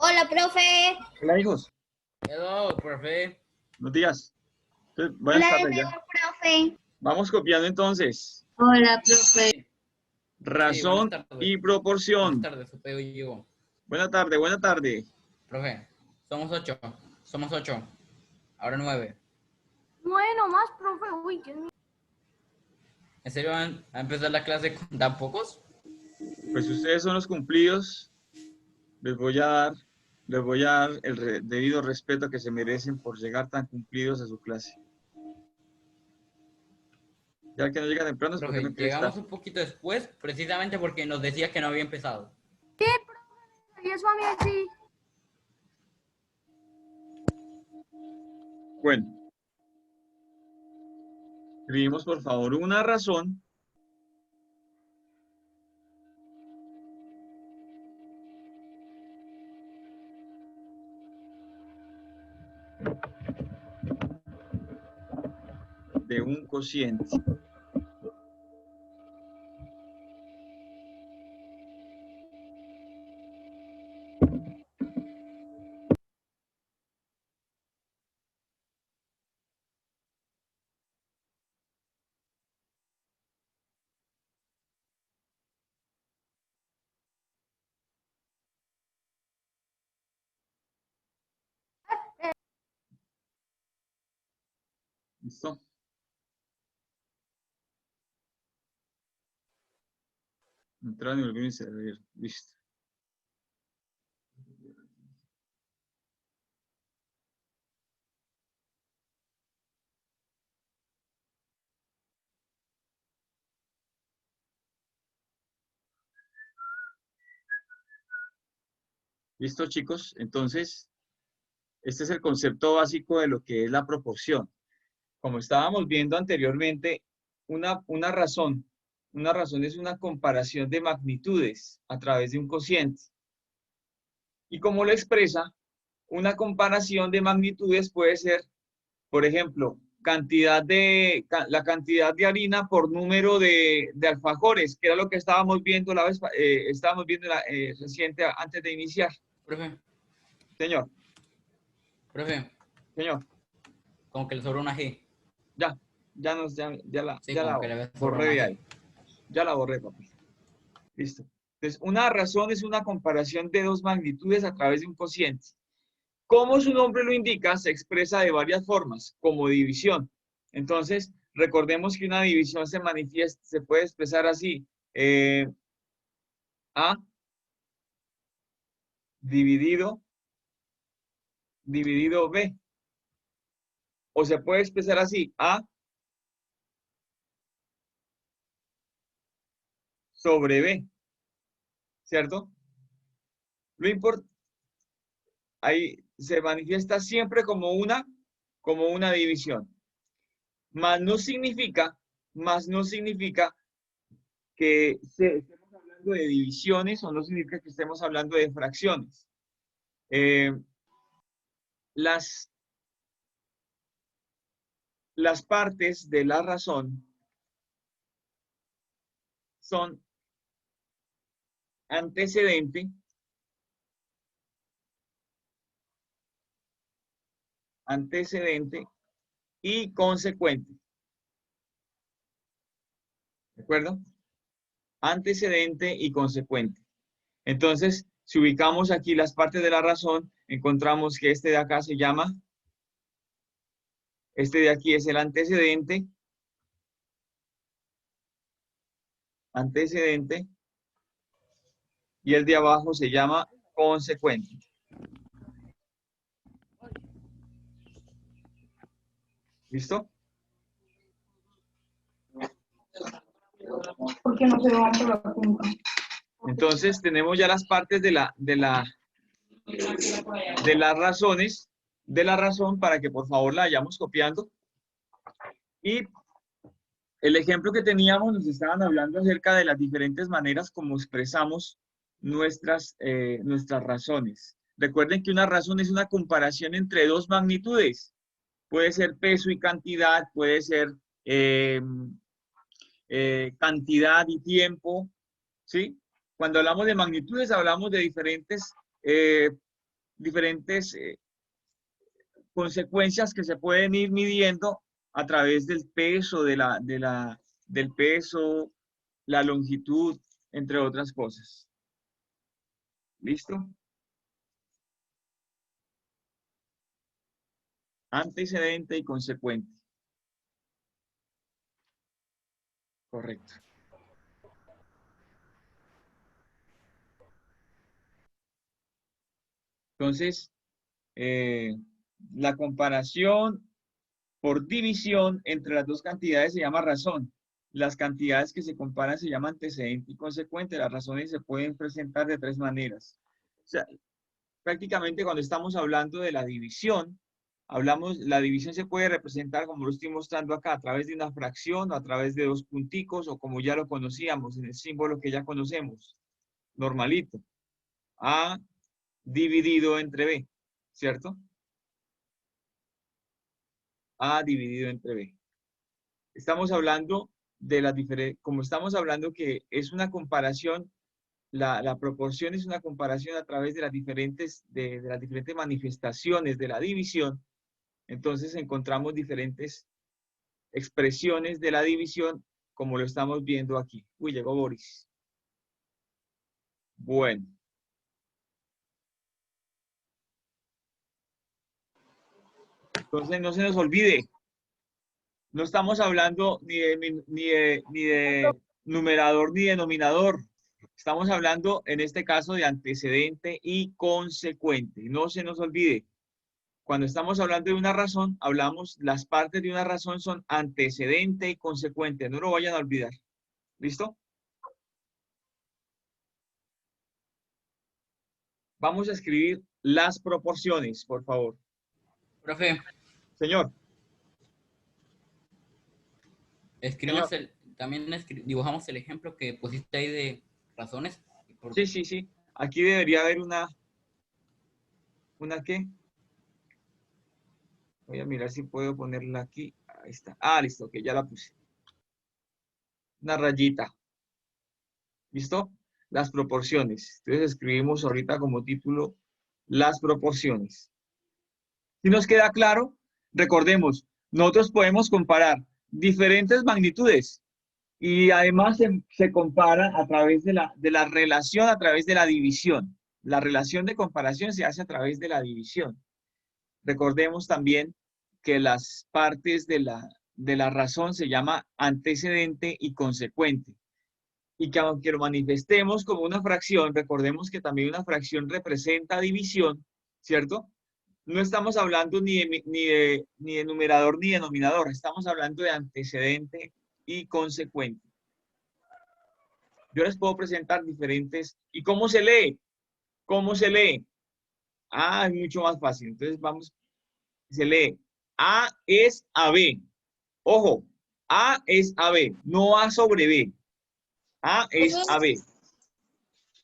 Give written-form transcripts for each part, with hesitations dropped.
Hola, profe. Hola, hijos. Hello, profe. Buenos días. Buenas Hola, de tardes ya. nuevo, profe. Vamos copiando entonces. Hola, profe. Sí, buenas Razón tardes. y Buenas proporción. tardes, supe hoy llegó. Buena tarde, buena tarde. Profe, somos 8. Somos 8. Ahora 9. Bueno, más, profe. Uy, Dios mío. ¿En serio van a empezar la clase con tan pocos? Pues ustedes son los cumplidos. Les voy a dar, les voy a dar el debido respeto que se merecen por llegar tan cumplidos a su clase. Ya que no llega temprano es porque no Profe, quiere estar. llegamos un poquito después, precisamente porque nos decía que no había empezado. ¿Qué, profe? ¿Y eso a mí así? Bueno, escribimos por favor una razón de un cociente. ¿Listo? Entrar en el servir. Listo. ¿Listo, chicos? Entonces, este es el concepto básico de lo que es la proporción. Como estábamos viendo anteriormente, una razón es una comparación de magnitudes a través de un cociente. Y como lo expresa, una comparación de magnitudes puede ser, por ejemplo, la cantidad de harina por número de alfajores, que era lo que estábamos viendo la vez, estábamos viendo reciente antes de iniciar. Profe, Señor, profe, señor. como que le sobró una G. Ya Sí, como la que le sobró borré una de G. ahí. Ya la borré, papi. Listo. Entonces, una razón es una comparación de dos magnitudes a través de un cociente. Como su nombre lo indica, se expresa de varias formas, como división. Entonces, recordemos que una división se manifiesta, se puede expresar así. A dividido B. O se puede expresar así. A sobre B. ¿Cierto? Lo importante, ahí se manifiesta siempre como una división. Más no significa que estemos hablando de divisiones o no significa que estemos hablando de fracciones. Las, las partes de la razón son antecedente, antecedente y consecuente. ¿De acuerdo? Antecedente y consecuente. Entonces, si ubicamos aquí las partes de la razón, encontramos que este de acá se llama, este de aquí es el antecedente, y el de abajo se llama consecuente. ¿Listo? ¿Por qué no se va por la punta? Entonces, tenemos ya las partes de las razones, de la razón, para que por favor la vayamos copiando. Y el ejemplo que teníamos nos estaban hablando acerca de las diferentes maneras como expresamos nuestras razones. Recuerden que una razón es una comparación entre dos magnitudes. Puede ser peso y cantidad, puede ser eh, cantidad y tiempo, ¿sí? Cuando hablamos de magnitudes hablamos de diferentes diferentes consecuencias que se pueden ir midiendo a través del peso, del peso, la longitud, entre otras cosas. ¿Listo? Antecedente y consecuente. Correcto. Entonces, la comparación por división entre las dos cantidades se llama razón. Las cantidades que se comparan se llaman antecedente y consecuente. Las razones se pueden presentar de tres maneras. O sea, prácticamente cuando estamos hablando de la división, la división se puede representar, como lo estoy mostrando acá, a través de una fracción o a través de dos punticos o como ya lo conocíamos, en el símbolo que ya conocemos, normalito. A dividido entre B, ¿cierto? A dividido entre B. Estamos hablando de las diferentes, como estamos hablando que es una comparación, la proporción es una comparación a través de las diferentes manifestaciones de la división. Entonces encontramos diferentes expresiones de la división como lo estamos viendo aquí. Uy, llegó Boris. Bueno. Entonces no se nos olvide, no estamos hablando ni de numerador ni denominador. Estamos hablando en este caso de antecedente y consecuente. No se nos olvide. Cuando estamos hablando de una razón, las partes de una razón son antecedente y consecuente. No lo vayan a olvidar. ¿Listo? Vamos a escribir las proporciones, por favor. Profe, Señor. escribimos dibujamos el ejemplo que pusiste ahí de razones. Sí. Aquí debería haber ¿una qué? Voy a mirar si puedo ponerla aquí. Ahí está. Ah, listo, que ya la puse. Una rayita. ¿Listo? Las proporciones. Entonces escribimos ahorita como título las proporciones. Si nos queda claro, recordemos, nosotros podemos comparar diferentes magnitudes y además se compara a través de la relación, a través de la división. La relación de comparación se hace a través de la división. Recordemos también que las partes de la razón se llama antecedente y consecuente. Y que aunque lo manifestemos como una fracción, recordemos que también una fracción representa división, ¿cierto? No estamos hablando ni de numerador ni de denominador, estamos hablando de antecedente y consecuente. Yo les puedo presentar diferentes. ¿Y cómo se lee? ¿Cómo se lee? Ah, es mucho más fácil. Entonces vamos, se lee A es a B. Ojo, A es a B, no A sobre B. A es a B.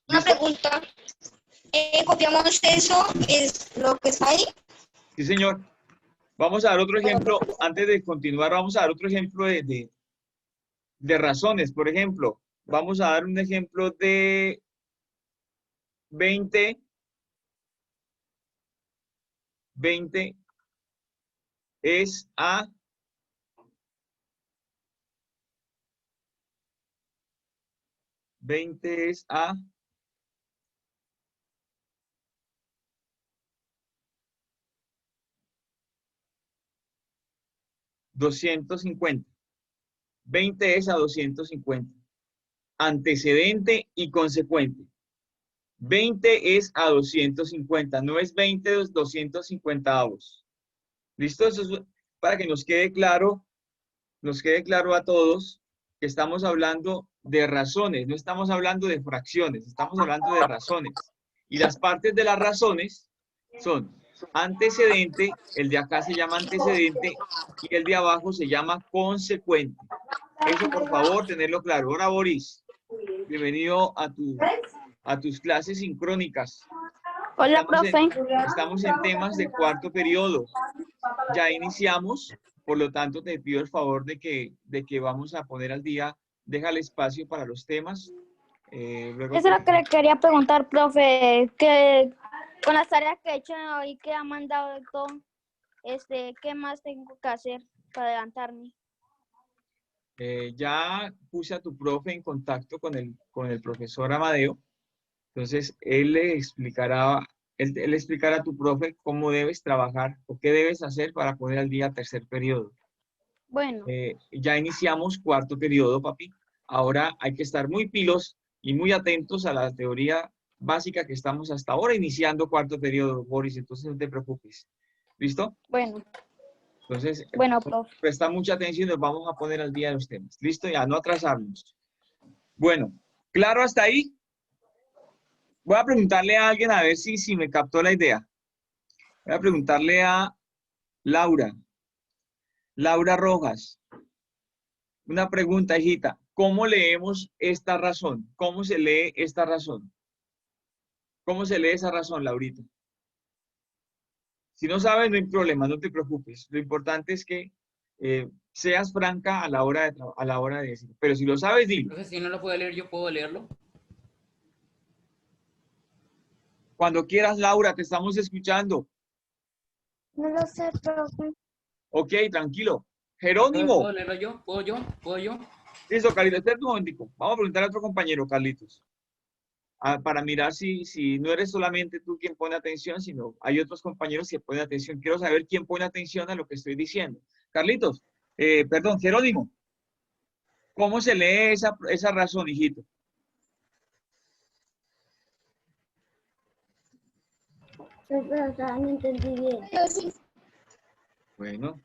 Una pregunta. ¿Copiamos eso? ¿Es lo que está ahí? Sí, señor. Vamos a dar otro ejemplo. Antes de continuar, vamos a dar otro ejemplo de razones. Por ejemplo, vamos a dar un ejemplo de 20 es a 20 es a 250. 20 es a 250. Antecedente y consecuente. 20 es a 250, no es 20 250avos. ¿Listo? Eso es para que nos quede claro a todos que estamos hablando de razones, no estamos hablando de fracciones, estamos hablando de razones. Y las partes de las razones son antecedente, el de acá se llama antecedente y el de abajo se llama consecuente. Eso, por favor, tenerlo claro. Ahora, Boris, bienvenido a tus clases sincrónicas. Hola, profe. Estamos en temas de cuarto periodo. Ya iniciamos, por lo tanto, te pido el favor de que vamos a poner al día. Deja el espacio para los temas. Luego Eso es lo que le quería preguntar, profe. Con las tareas que he hecho hoy que ha mandado el todo, ¿qué más tengo que hacer para adelantarme? Ya puse a tu profe en contacto con el profesor Amadeo. Entonces, él le explicará, él le explicará a tu profe cómo debes trabajar o qué debes hacer para poner al día tercer periodo. Bueno, Ya iniciamos cuarto periodo, papi. Ahora hay que estar muy pilos y muy atentos a la teoría básica que estamos hasta ahora iniciando cuarto periodo, Boris. Entonces, no te preocupes. ¿Listo? bueno, Entonces, profe. presta mucha atención y nos vamos a poner al día de los temas. ¿Listo? Ya, no atrasarnos. Bueno, ¿claro hasta ahí? Voy a preguntarle a alguien a ver si me captó la idea. Voy a preguntarle a Laura. Laura Rojas. Una pregunta, hijita. ¿Cómo leemos esta razón? ¿Cómo se lee esta razón? ¿Cómo se lee esa razón, Laurita? Si no sabes, no hay problema, no te preocupes. Lo importante es que seas franca a la hora de decir. Pero si lo sabes, dilo. Profe, si no lo puedo leer, ¿yo puedo leerlo? Cuando quieras, Laura, te estamos escuchando. No lo sé, profe. Ok, tranquilo. Profe, Jerónimo. ¿puedo leerlo yo? ¿Puedo yo? ¿Puedo yo? Listo, Carlitos, espera un momentico. Vamos a preguntar a otro compañero, Carlitos. Para mirar si no eres solamente tú quien pone atención, sino hay otros compañeros que ponen atención. Quiero saber quién pone atención a lo que estoy diciendo. Carlitos, perdón, Jerónimo, ¿cómo se lee esa razón, hijito? No entendí bien. Bueno,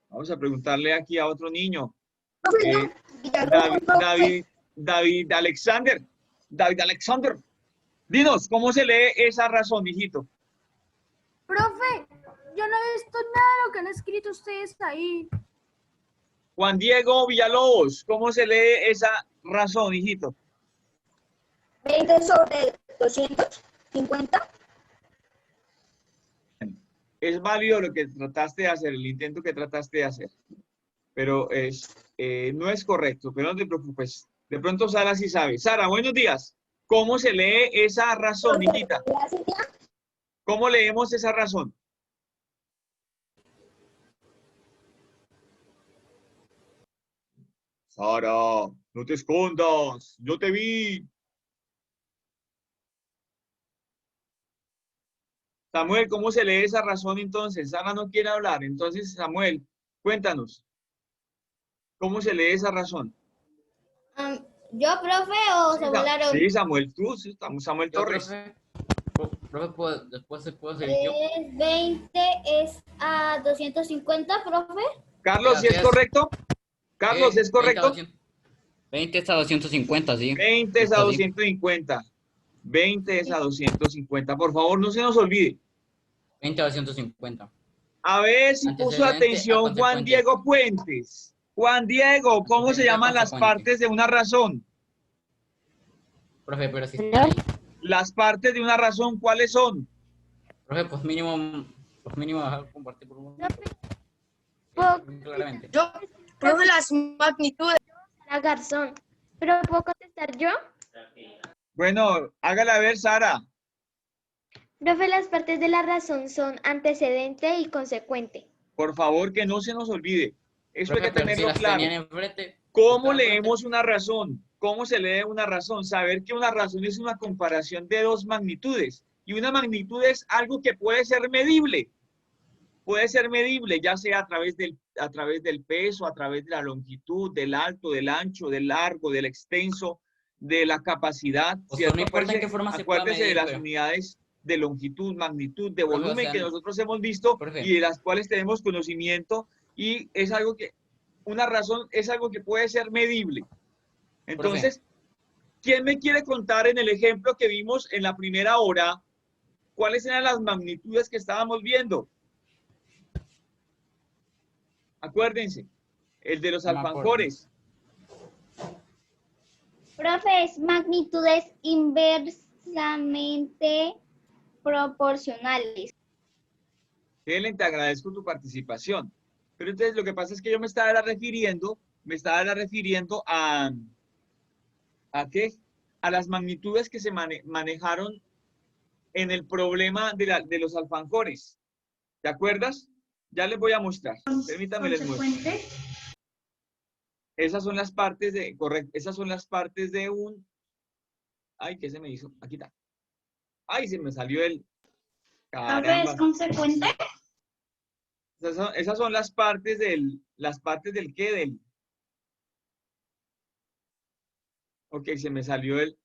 vamos a preguntarle aquí a otro niño. Profe, David Alexander. David Alexander. Dinos, ¿cómo se lee esa razón, hijito? Profe, yo no he visto nada de lo que han escrito ustedes ahí. Juan Diego Villalobos, ¿cómo se lee esa razón, hijito? 20 sobre 250. Es válido lo que trataste de hacer, el intento que trataste de hacer, pero no es correcto, pero no te preocupes. De pronto Sara sí sabe. Sara, buenos días. ¿Cómo se lee esa razón, hijita? ¿Cómo leemos esa razón? Sara, no te escondas, yo te vi. Samuel, ¿cómo se lee esa razón entonces? Sara no quiere hablar, entonces Samuel, cuéntanos. ¿Cómo se lee esa razón? ¿Yo, profe, o Samuel Aarón? Sí, Samuel, tú, Samuel Yo, Torres. profe, después puedo seguir yo. 20 es a 250, profe. Carlos, ¿sí es correcto? Carlos, ¿es correcto? 20 es a 250, sí. 20 es a 250. 20 es a 250. Por favor, no se nos olvide. 20 a 250. A ver si puso atención Juan Diego Puentes. Juan Diego, ¿cómo se llaman las partes de una razón? Profe, pero si Las partes de una razón, ¿cuáles son? profe, pues mínimo dejar compartir por uno. Claramente. Yo, profe, las magnitudes. La Garzón. ¿Pero puedo contestar yo? Bueno, hágala ver, Sara. Profe, las partes de la razón son antecedente y consecuente. Por favor, que no se nos olvide. Eso Profe, hay que tenerlo las claro. tenían enfrente, ¿Cómo leemos una razón? ¿Cómo se lee una razón? Saber que una razón es una comparación de dos magnitudes. Y una magnitud es algo que puede ser medible. Puede ser medible, ya sea a través del peso, a través de la longitud, del alto, del ancho, del largo, del extenso, de la capacidad. O sea, no importa en qué forma se pueda Acuérdese de medir, las unidades de longitud, magnitud, de Profe, volumen o sea, que nosotros hemos visto profe. y de las cuales tenemos conocimiento, y es algo que, una razón es algo que puede ser medible. Entonces, ¿quién me quiere contar en el ejemplo que vimos en la primera hora cuáles eran las magnitudes que estábamos viendo? Acuérdense, el de los alfajores. Profe, es magnitudes inversamente proporcionales. Helen, te agradezco tu participación. Pero entonces lo que pasa es que yo me estaba refiriendo ¿a qué? A las magnitudes que se manejaron en el problema de los alfajores. ¿Te acuerdas? Ya les voy a mostrar. Permítame les muestro. Esas son las partes de, correcto, esas son las partes de un, ay, ¿qué se me hizo? Aquí está. Ay, se me salió el, caramba. ¿Es consecuente? Esas son las partes del qué, del, ok, se me salió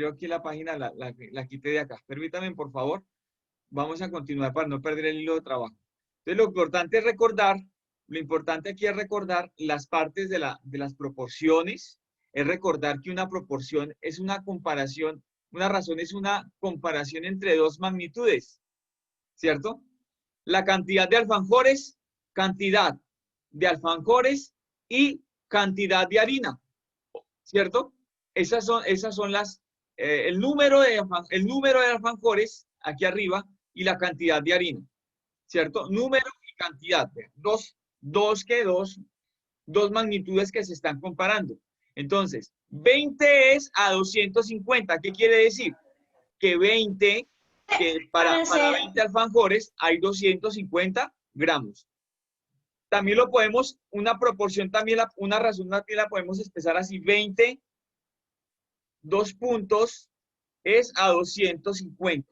aquí la página, la quité de acá. Permítame, por favor. Vamos a continuar para no perder el hilo de trabajo. Entonces, lo importante aquí es recordar las partes de las proporciones, es recordar que una proporción es una comparación, una razón es una comparación entre dos magnitudes, ¿cierto? La cantidad de alfajores y cantidad de harina, ¿cierto? Esas son las, el número de alfajores aquí arriba y la cantidad de harina, ¿cierto? Número y cantidad, dos magnitudes que se están comparando. Entonces, 20 es a 250. ¿Qué quiere decir? Que 20, que para 20 alfajores hay 250 gramos. También lo podemos, una proporción también, una razón también la podemos expresar así, 20, 2 puntos es a 250.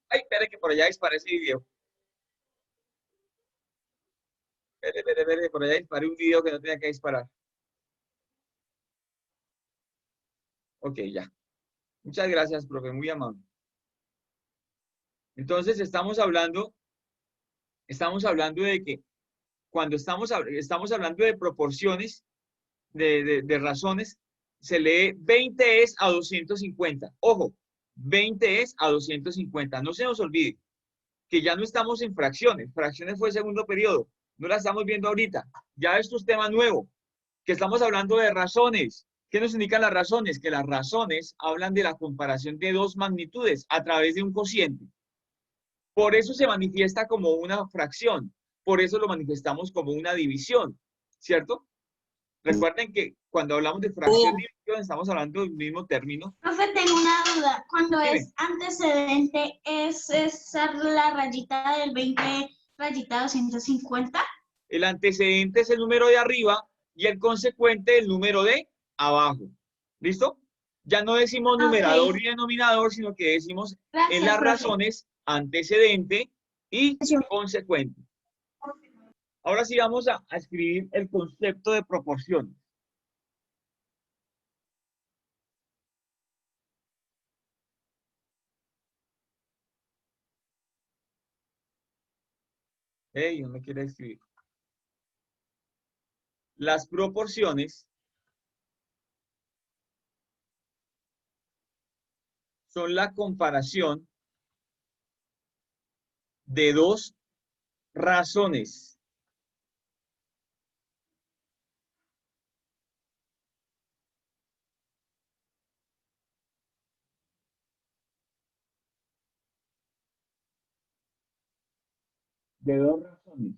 Ay, espere que por allá disparé ese video. Espere, por allá disparé un video que no tenía que disparar. Ok, ya. Muchas gracias, profe, muy amable. Entonces, estamos hablando de que cuando estamos hablando de proporciones, de razones, se lee 20 es a 250. Ojo, 20 es a 250. No se nos olvide que ya no estamos en fracciones. Fracciones fue el segundo periodo. No la estamos viendo ahorita. Ya esto es tema nuevo, que estamos hablando de razones. ¿Qué nos indican las razones? Que las razones hablan de la comparación de dos magnitudes a través de un cociente. Por eso se manifiesta como una fracción. Por eso lo manifestamos como una división, ¿cierto? Recuerden que cuando hablamos de fracción y división estamos hablando del mismo término. Profe, tengo una duda. Cuando Dime. es antecedente, ¿es esa la rayita del 20, rayita 250? El antecedente es el número de arriba y el consecuente el número de abajo. ¿Listo? Ya no decimos numerador y denominador, sino que decimos en las razones antecedente y consecuente. Ahora sí vamos a escribir el concepto de proporción. No me quiere escribir. Las proporciones son la comparación de dos razones. De dos razones.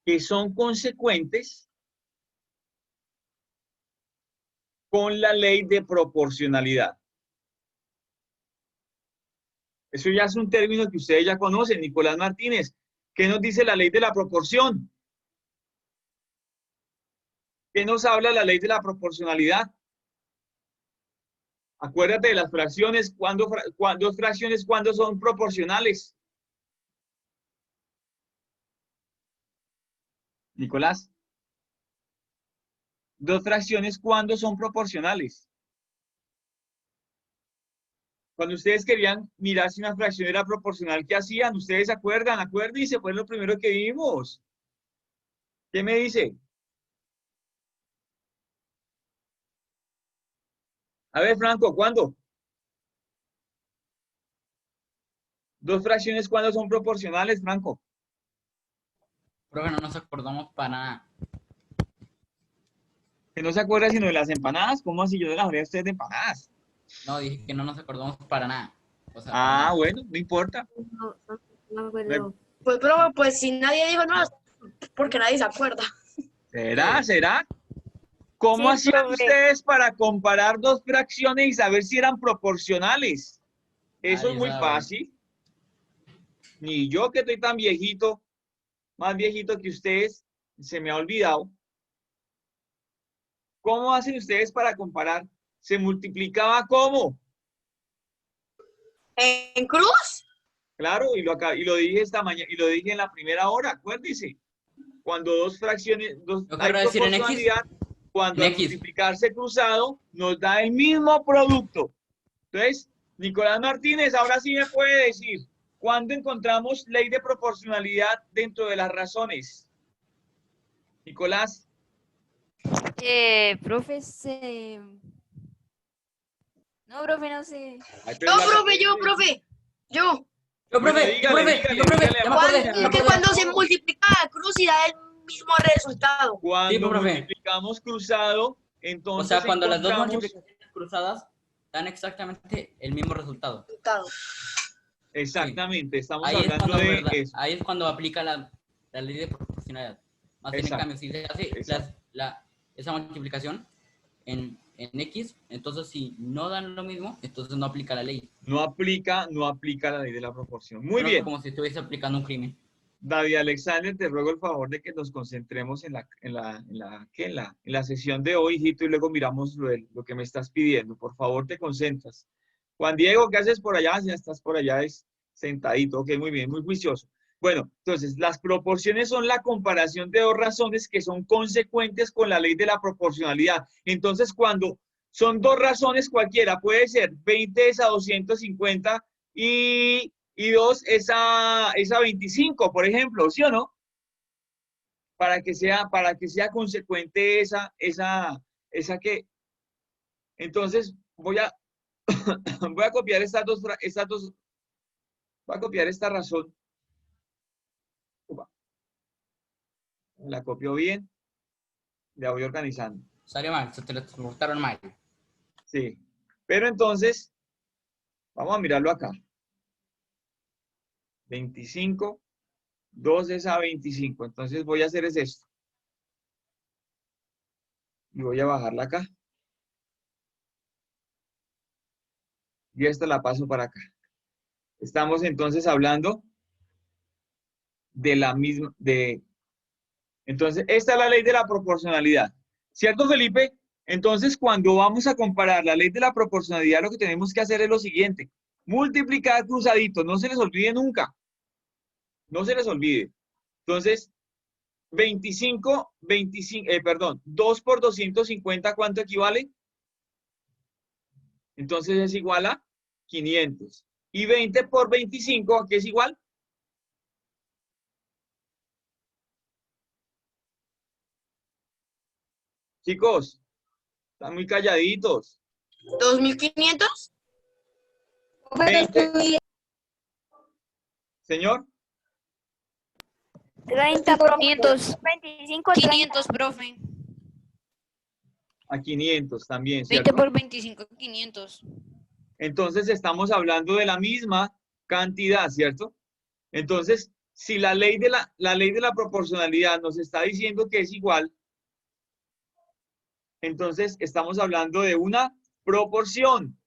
Que son consecuentes con la ley de proporcionalidad. Eso ya es un término que ustedes ya conocen, Nicolás Martínez. ¿Qué nos dice la ley de la proporción? ¿Qué nos habla la ley de la proporcionalidad? Acuérdate de las fracciones, dos fracciones, ¿cuándo son proporcionales? Nicolás. Dos fracciones, ¿cuándo son proporcionales? Cuando ustedes querían mirar si una fracción era proporcional, ¿qué hacían? ¿Ustedes se acuerdan? Acuérdense, fue lo primero que vimos. ¿Qué me dice? A ver, Franco, ¿cuándo? Dos fracciones, ¿cuándo son proporcionales, Franco? Profe, no nos acordamos para nada. Que no se acuerda sino de las empanadas. ¿Cómo así? Yo de las hablé a ustedes de empanadas. No, dije que no nos acordamos para nada. O sea, Ah, no. bueno, no importa. No me acuerdo. Pues, profe, pues si nadie dijo nada, porque nadie se acuerda. ¿Será? Sí. ¿Será? ¿Cómo Sí, hacían profe. ustedes para comparar dos fracciones y saber si eran proporcionales? Eso es Nadie muy sabe. fácil. Ni yo que estoy tan viejito, más viejito que ustedes, se me ha olvidado. ¿Cómo hacen ustedes para comparar? ¿Se multiplicaba cómo? ¿En cruz? Claro, y lo dije esta mañana, y lo dije en la primera hora, acuérdense. Cuando dos fracciones, Yo hay quiero decir en X. proporcionalidad, cuando En al X. multiplicarse cruzado nos da el mismo producto. Entonces, Nicolás Martínez, ahora sí me puede decir, ¿cuándo encontramos ley de proporcionalidad dentro de las razones? Nicolás, Profe, no, profe, no sé. ay, Yo, pero la profe, yo, respuesta- profe. Yo. Yo, Bueno, profe, yo, profe, dígale, yo, profe, dígale, ya me acordé, ya me Que acordé. cuando se multiplica la cruz y da el mismo resultado. Cuando Sí, profe. multiplicamos cruzado, O entonces sea, cuando las dos encontramos multiplicaciones cruzadas dan exactamente el mismo resultado. exactamente, estamos Ahí es hablando cuando, de ¿verdad? eso. Ahí es cuando aplica la ley de proporcionalidad. Más bien, en Exacto, cambio, si se hace exacto. esa multiplicación en X, entonces si no dan lo mismo, entonces no aplica la ley. No aplica la ley de la proporción. Muy Pero bien. como si estuviese aplicando un crimen. David Alexander, te ruego el favor de que nos concentremos en la sesión de hoy, hijito, y luego miramos lo que me estás pidiendo. Por favor, te concentras. Juan Diego, ¿qué haces por allá? Si ya estás por allá, es sentadito. Ok, muy bien, muy juicioso. Bueno, entonces, las proporciones son la comparación de dos razones que son consecuentes con la ley de la proporcionalidad. Entonces, cuando son dos razones cualquiera, puede ser 20 es a 250 y 2 es a 25, por ejemplo, ¿sí o no? Para que sea consecuente esa que. Entonces, voy a copiar voy a copiar esta razón. Upa, la copio bien, la voy organizando. Salió mal, se transportaron mal. Sí. Pero entonces, vamos a mirarlo acá. 25, 2 es a 25. Entonces voy a hacer es esto. Y voy a bajarla acá. Y esta la paso para acá. Estamos entonces hablando de la misma, entonces, esta es la ley de la proporcionalidad. ¿Cierto, Felipe? Entonces, cuando vamos a comparar la ley de la proporcionalidad, lo que tenemos que hacer es lo siguiente. Multiplicar cruzaditos, no se les olvide nunca. No se les olvide. Entonces, 2 por 250, ¿cuánto equivale? Entonces es igual a 500. Y 20 por 25, ¿a qué es igual? Chicos, están muy calladitos. 2500. 20. Señor, 30 por 500. 25, 30. 500, profe. a 500 también, 20 ¿cierto? por 25, 500. Entonces estamos hablando de la misma cantidad, ¿cierto? Entonces, si la ley de la proporcionalidad nos está diciendo que es igual, entonces estamos hablando de una proporción,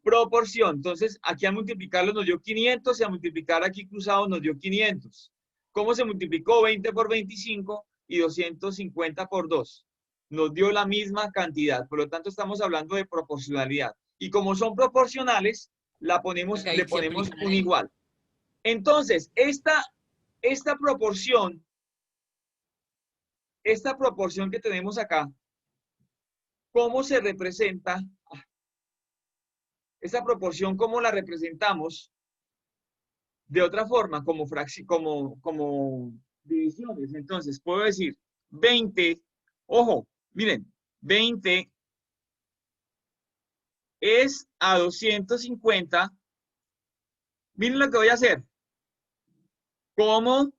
Entonces, aquí a multiplicarlo nos dio 500 y a multiplicar aquí cruzado nos dio 500. ¿Cómo se multiplicó 20 por 25 y 250 por 2? Nos dio la misma cantidad, por lo tanto estamos hablando de proporcionalidad. Y como son proporcionales, le ponemos aplica la un ley. igual. Entonces, esta proporción que tenemos acá, ¿cómo se representa? Esta proporción, ¿cómo la representamos? De otra forma, como divisiones. Entonces, puedo decir 20, ojo, miren, 20 es a 250. Miren lo que voy a hacer. Como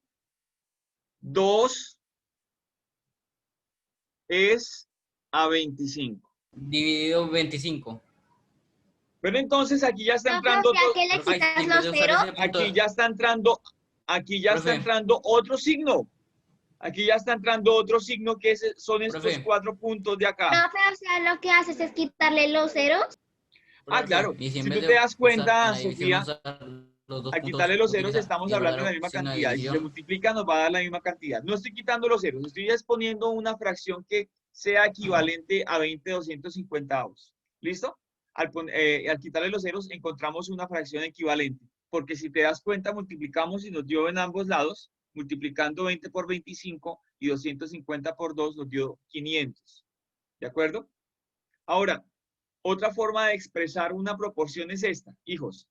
2 es a 25. Dividido 25. Pero entonces aquí ya está Profe, entrando o sea otro, que le Profe, quitas en vez los de usar ceros. ese punto- aquí ya está entrando, aquí ya está Profe. entrando otro signo. Aquí ya está entrando otro signo que son estos Profe. 4 puntos de acá. Profe, o sea, lo que haces es quitarle los ceros. Ah, Profe, claro. y si en Si vez tú de te das usar cuenta, en la división, Sofía, usar los dos al puntos, quitarle los ceros utiliza estamos el hablando de la verdadero misma signo de cantidad. Y si se división. multiplica nos va a dar la misma cantidad. No estoy quitando los ceros, estoy exponiendo una fracción que sea equivalente a 20/250. ¿Listo? Al quitarle los ceros encontramos una fracción equivalente. Porque si te das cuenta, multiplicamos y nos dio en ambos lados, multiplicando 20 por 25 y 250 por 2 nos dio 500. ¿De acuerdo? Ahora, otra forma de expresar una proporción es esta, hijos.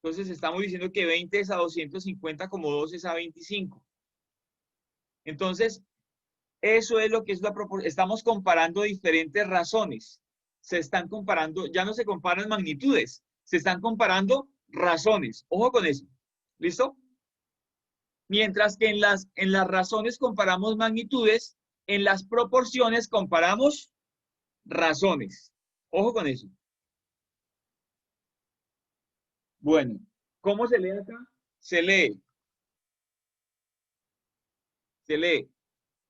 Entonces estamos diciendo que 20 es a 250 como 2 es a 25. Entonces, eso es lo que es la proporción. Estamos comparando diferentes razones. Se están comparando, ya no se comparan magnitudes, se están comparando razones. Ojo con eso. ¿Listo? Mientras que en las razones comparamos magnitudes, en las proporciones comparamos razones. Ojo con eso. Bueno, ¿cómo se lee acá? Se lee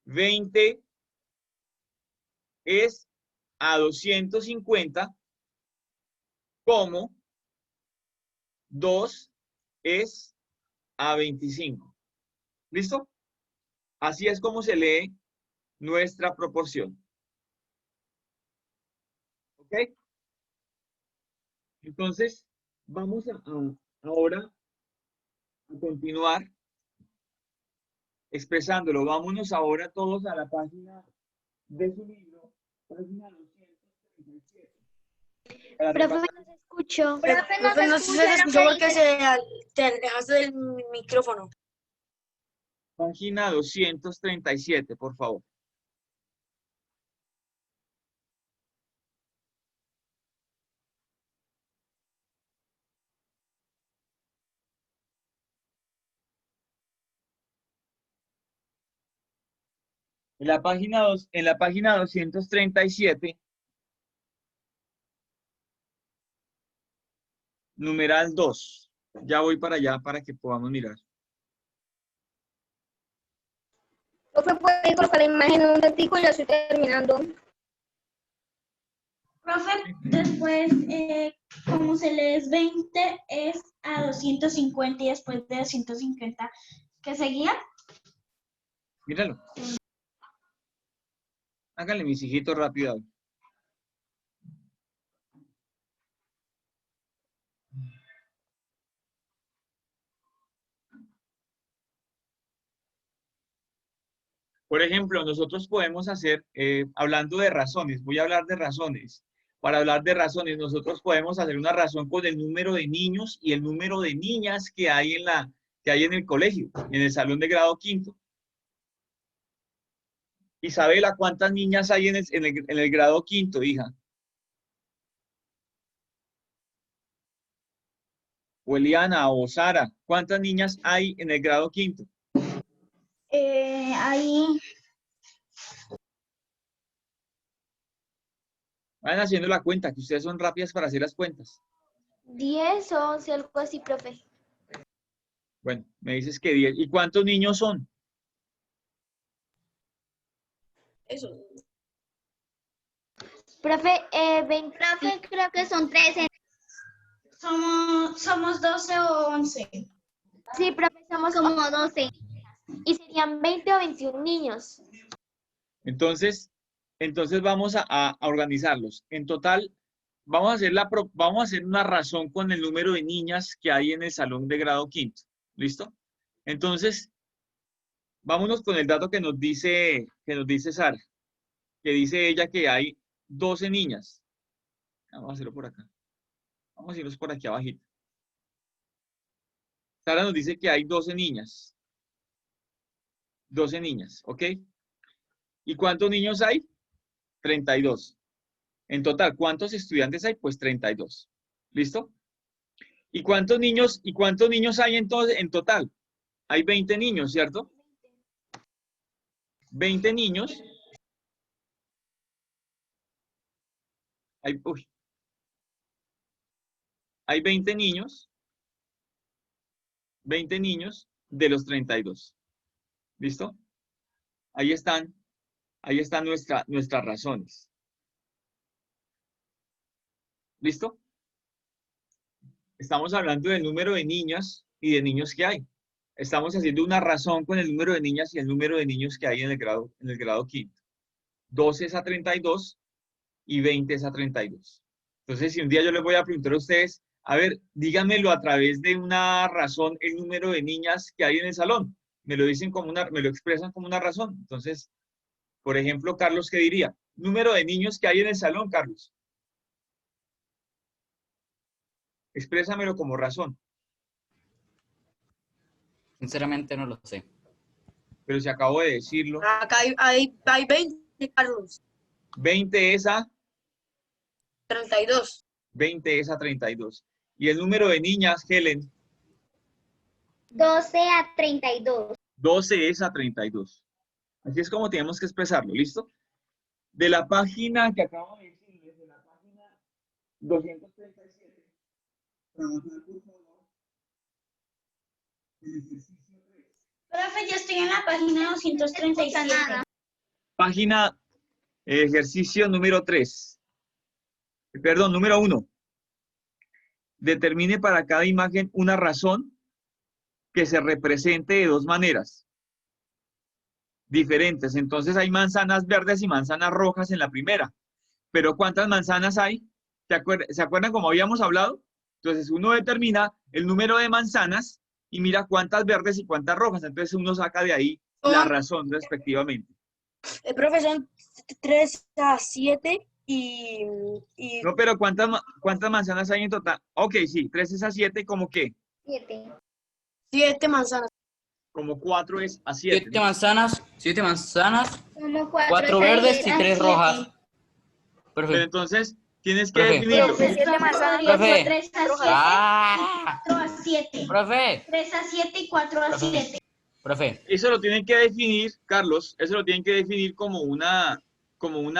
20 es a 250 como 2 es a 25. ¿Listo? Así es como se lee nuestra proporción. ¿Ok? Entonces, vamos ahora a continuar expresándolo. Vámonos ahora todos a la página de su libro, página 237. Profe, no se escuchó. Profe, Profe, no sé si se escuchó porque te alejaste del micrófono. Página 237, por favor. En la página 237, numeral 2. Ya voy para allá para que podamos mirar. Profe, puede colocar la imagen en un ratico y ya estoy terminando. Profe, después, como se lee es 20, es a 250 y después de 250, ¿qué seguía? Míralo. Háganle mis hijitos rápido. Por ejemplo, nosotros podemos hacer, hablando de razones, voy a hablar de razones. Para hablar de razones, nosotros podemos hacer una razón con el número de niños y el número de niñas que hay en el colegio, en el salón de grado quinto. Isabela, ¿cuántas niñas hay en el grado quinto, hija? O Eliana o Sara, ¿cuántas niñas hay en el grado quinto? Ahí, Vayan haciendo la cuenta, que ustedes son rápidas para hacer las cuentas. 10 o 11, algo así, profe. Bueno, me dices que 10. ¿Y cuántos niños son? Eso. Profe, 20, profe, creo que son 13. somos 12 o 11. Sí, profe, somos como 12. Y serían 20 o 21 niños. Entonces vamos a organizarlos. En total, vamos a hacer una razón con el número de niñas que hay en el salón de grado quinto. ¿Listo? Entonces, vámonos con el dato que nos dice Sara, que dice ella que hay 12 niñas. Vamos a hacerlo por acá. Vamos a irnos por aquí abajito. Sara nos dice que hay 12 niñas. 12 niñas, ¿ok? ¿Y cuántos niños hay? 32. En total, ¿cuántos estudiantes hay? Pues 32. ¿Listo? ¿Y cuántos niños hay entonces en total? Hay 20 niños, ¿cierto? 20 niños. hay 20 niños de los 32. ¿Listo? Ahí están nuestras razones. ¿Listo? Estamos hablando del número de niñas y de niños que hay. Estamos haciendo una razón con el número de niñas y el número de niños que hay en el grado quinto. 12 es a 32 y 20 es a 32. Entonces, si un día yo les voy a preguntar a ustedes, a ver, díganmelo a través de una razón, el número de niñas que hay en el salón. Me lo dicen me lo expresan como una razón. Entonces, por ejemplo, Carlos, ¿qué diría? Número de niños que hay en el salón, Carlos. Exprésamelo como razón. Sinceramente no lo sé. Pero si acabo de decirlo. Acá hay 20, Carlos. 20 es a 32. 20 es a 32. ¿Y el número de niñas, Helen? 12 a 32. 12 es a 32. Así es como tenemos que expresarlo, ¿listo? De la página que acabo de decirles, de la página 237, trabajar por favor el ejercicio 3. Profe, yo estoy en la página 237. Página, ejercicio número 3. Perdón, número 1. Determine para cada imagen una razón que se represente de dos maneras diferentes. Entonces hay manzanas verdes y manzanas rojas en la primera. Pero ¿cuántas manzanas hay? ¿Se acuerdan cómo habíamos hablado? Entonces uno determina el número de manzanas y mira cuántas verdes y cuántas rojas. Entonces uno saca de ahí la razón respectivamente. Profe, son 3 a 7 y... No, pero ¿cuántas manzanas hay en total? Ok, sí, 3 es a 7, ¿como qué? 7. 7 manzanas. Como 4 es a 7. 7 manzanas, Como 4 verdes y 3 rojas. Pero Perfecto. entonces tienes que Profe. definirlo. Profe, 7 manzanas. Profe. 3 a 7 Ah, 4 a 7. profe, 3 a 7 y 4 a 7. profe. Eso lo tienen que definir, Carlos, eso lo tienen que definir como una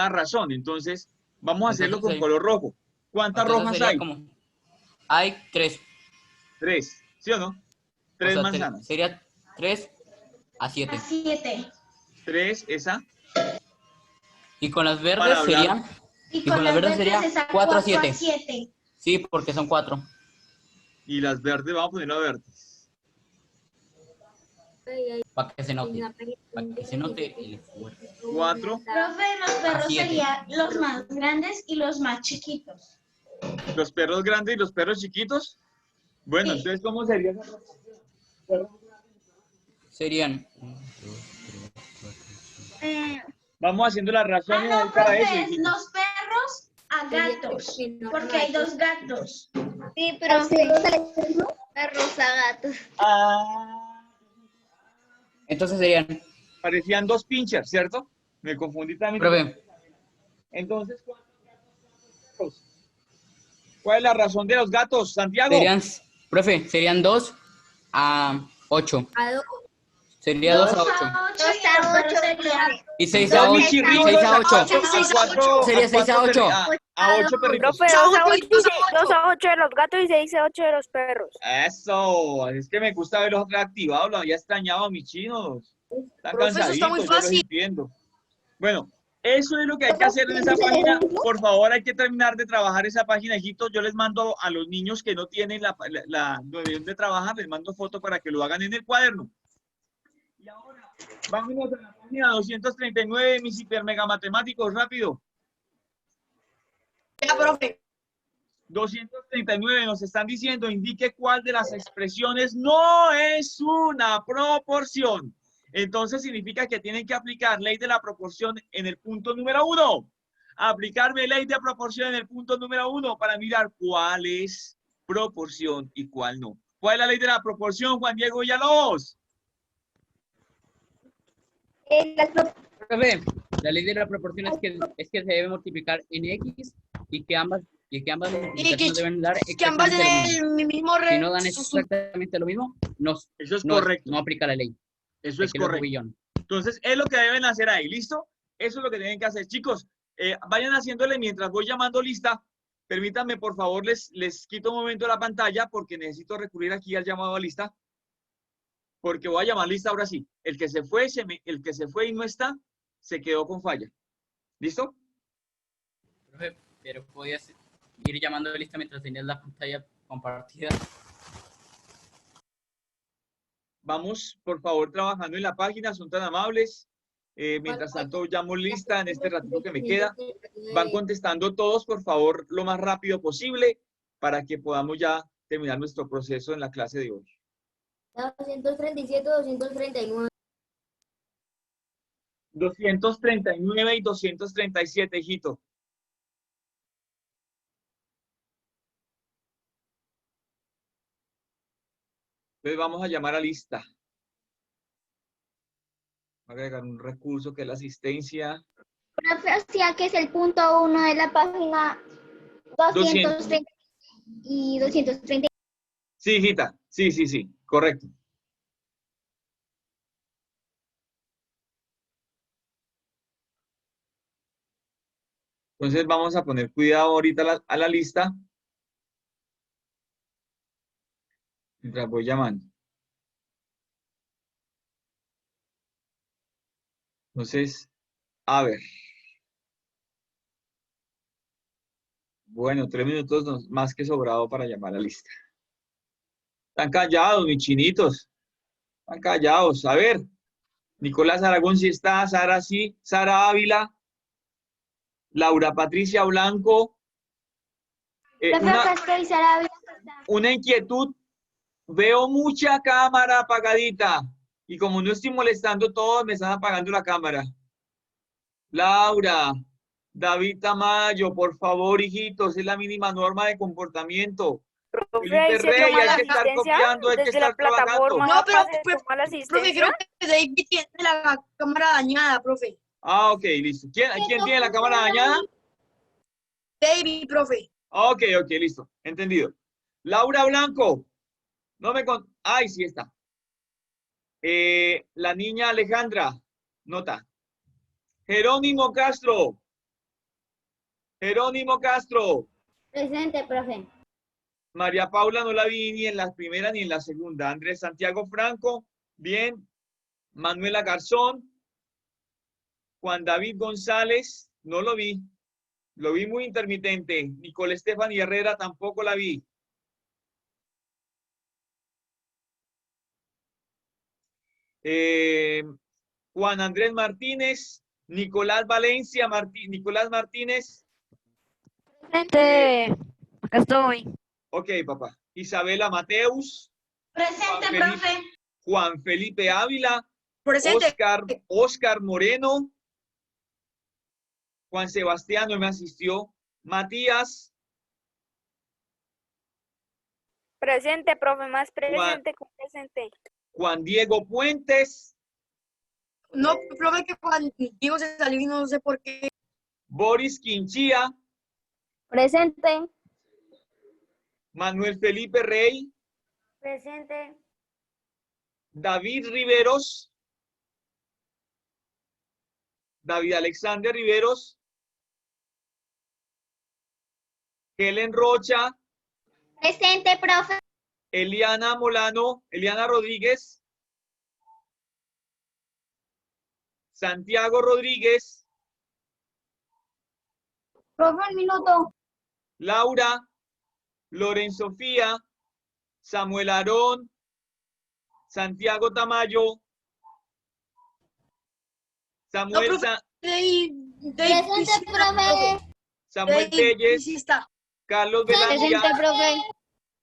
razón. Entonces, vamos a hacerlo con Entonces, color rojo. ¿Cuántas Entonces rojas sería hay? como- hay 3. 3, ¿sí o no? 3 manzanas. Sería 3 a 7. A 7. 3 esa. Y con las Para verdes hablar. serían... Y con con las las verdes verdes sería es a 4 a 4 a 7. 7. Sí, porque son 4. Y las verdes, vamos a ponerlo verdes. Para que se note. Para que se note el esfuerzo. 4. Profe, los perros 7. serían los más grandes y los más chiquitos. Los perros grandes y los perros chiquitos. Bueno, Sí. entonces, ¿cómo sería esa proporción? Serían... Vamos haciendo las razones No, para eso. profe, hijito. los perros a gatos. Porque hay 2 gatos. Sí, profe. Perros a gatos. Entonces serían... Parecían 2 pinchers, ¿cierto? Me confundí también. Profe, Entonces, ¿cuántos gatos? ¿Cuál es la razón de los gatos, Santiago? serían 2 a 8. Sería 2 a 8. 2 a 8 sería Y 6 a 8. 6 a 8. Sería 6 a 8. A 8 perritos. Profe, 2 a 8 de los gatos y 6 a 8 de los perros. Eso, es que me gusta verlos reactivados, lo había extrañado a mis chinos. Están Profe, eso está muy cansaditos, yo los fácil. entiendo. Bueno, eso es lo que hay que hacer en esa página. Por favor, hay que terminar de trabajar esa página, hijitos. Yo les mando a los niños que no tienen donde trabajar, les mando foto para que lo hagan en el cuaderno. Y ahora, vámonos a la página 239, mis hiper mega matemáticos, rápido. Ya, profe. 239 nos están diciendo, indique cuál de las expresiones no es una proporción. Entonces significa que tienen que aplicar ley de la proporción en el punto número 1. Aplicarme ley de proporción en el punto número 1 para mirar cuál es proporción y cuál no. ¿Cuál es la ley de la proporción, Juan Diego Villalobos? Profe, la ley de la proporción es que se debe multiplicar en X y que ambas multiplicaciones deben dar Que ambas exactamente lo mismo. en el mismo Si no dan exactamente lo mismo, Eso es correcto. no aplica la ley. Eso es que lo correcto. bobillón. Entonces, es lo que deben hacer ahí, ¿listo? Eso es lo que tienen que hacer. Chicos, vayan haciéndole mientras voy llamando lista. Permítanme, por favor, les quito un momento la pantalla porque necesito recurrir aquí al llamado a lista. Porque voy a llamar lista ahora sí. El que se fue, el que se fue y no está, se quedó con falla. ¿Listo? Profe, pero podías ir llamando a lista mientras tenías la pantalla compartida. Vamos, por favor, trabajando en la página, son tan amables. Mientras tanto, llamo lista en este ratito que me queda. Van contestando todos, por favor, lo más rápido posible para que podamos ya terminar nuestro proceso en la clase de hoy. 237, 239. 239 y 237, hijito. Entonces vamos a llamar a lista. Voy a agregar un recurso que es la asistencia. Profe, o sea que es el punto 1 de la página 230 y 230. Sí, hijita. Sí, correcto. Entonces vamos a poner cuidado ahorita a la lista. Mientras voy llamando. Entonces, a ver. Bueno, 3 minutos más que sobrado para llamar a la lista. Están callados, mis chinitos. Están callados. A ver. Nicolás Aragón sí está, Sara sí, Sara Ávila, Laura Patricia Blanco. Una inquietud. Veo mucha cámara apagadita. Y como no estoy molestando todos, me están apagando la cámara. Laura, David Tamayo, por favor, hijitos, es la mínima norma de comportamiento. Profe, ahí se Rey, toma la hay que estar asistencia copiando, hay que desde la estar trabajando. plataforma. No, pero, ¿Se toma la profe, asistencia? creo que David tiene la cámara dañada, profe. Ah, ok, listo. ¿Quién tiene la cámara dañada? David, profe. Ok, listo. Entendido. Laura Blanco. No me Ay, sí está. La niña Alejandra. Nota. Jerónimo Castro. Presente, profe. María Paula no la vi ni en la primera ni en la segunda. Andrés Santiago Franco. Bien. Manuela Garzón. Juan David González. No lo vi. Lo vi muy intermitente. Nicole Estefani Herrera tampoco la vi. Juan Andrés Martínez, Nicolás Valencia, Nicolás Martínez. Presente. Acá estoy. Ok, papá. Isabela Mateus. Presente, profe. Juan Felipe Ávila. Presente. Oscar Moreno. Juan Sebastián no me asistió. Matías. Presente, profe, más presente que presente. Juan Diego Puentes. No, profe, que Juan Diego se salió y no sé por qué. Boris Quinchía. Presente. Manuel Felipe Rey. Presente. David Riveros. David Alexander Riveros. Helen Rocha. Presente, profe. Eliana Molano, Eliana Rodríguez. Santiago Rodríguez. Profe, un minuto. Laura. Loren Sofía. Samuel Aarón. Santiago Tamayo. Samuel No, profe, Presente, profe. Samuel Telles. Sí está. Carlos Velandia. Presente, profe.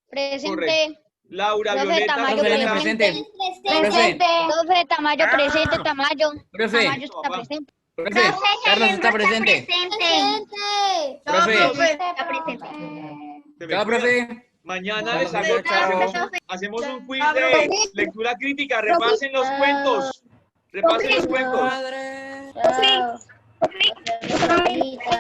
Presente. Correcto. Laura Profe, Violeta. Tamayo, Violeta. presente. Presente. Profe, Tamayo, presente, Tamayo. Profe, Tamayo está presente. profe, Carlos está presente. Presente. Profe. Está presente. Se me Chao, cuida. profe. Mañana les Chao, chao. hacemos un quiz de lectura crítica. Repasen los cuentos. Repasen los cuentos. Chao.